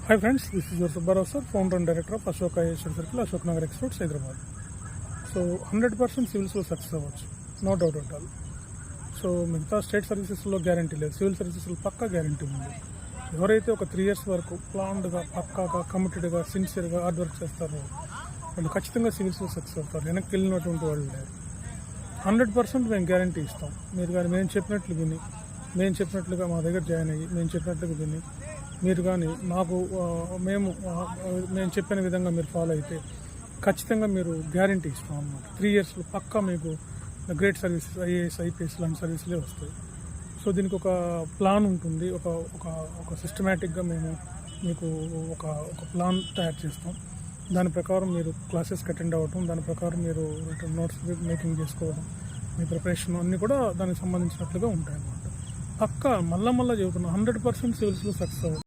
Hi friends, this is your Subbarao sir, founder and director of Ashoka Aviation Circle, Ashok Nagar Exports, Hyderabad. So 100% సివిల్స్లో success అవ్వచ్చు, no doubt at all. So మిగతా state సర్వీసెస్లో guarantee లేదు, civil సర్వీసెస్లో పక్కా guarantee ఉంది. ఎవరైతే ఒక 3 years వరకు ప్లాన్డ్గా, పక్కాగా, కమిటెడ్గా, సిన్సియర్గా హార్డ్ వర్క్ చేస్తారో వాళ్ళు ఖచ్చితంగా సివిల్స్లో సక్సెస్ అవుతారు. వెనక్కి వెళ్ళినటువంటి వాళ్ళు లేరు. 100% మేము గ్యారంటీ ఇస్తాం. మీరు కానీ మేము చెప్పినట్లుగా మా దగ్గర జాయిన్ అయ్యి మేము చెప్పినట్లుగా విని మీరు కానీ మేము చెప్పిన విధంగా మీరు ఫాలో అయితే ఖచ్చితంగా మీరు గ్యారంటీ ఇస్తాం అన్నమాట. 3 yearsలో పక్కా మీకు గ్రేట్ సర్వీసెస్, ఐఏఎస్, ఐపీఎస్ లాంటి సర్వీసులే వస్తాయి. సో దీనికి ఒక ప్లాన్ ఉంటుంది, ఒక సిస్టమేటిక్గా మేము మీకు ఒక ప్లాన్ తయారు చేస్తాం. దాని ప్రకారం మీరు క్లాసెస్కి అటెండ్ అవ్వటం, దాని ప్రకారం మీరు రిటర్న్ నోట్స్ మేకింగ్ చేసుకోవడం, మీ ప్రిపరేషన్ అన్నీ కూడా దానికి సంబంధించినట్లుగా ఉంటాయి అన్నమాట. పక్కా మళ్ళా చెబుతున్నాం, 100% సివిల్స్లో సక్సెస్ అవ్వదు.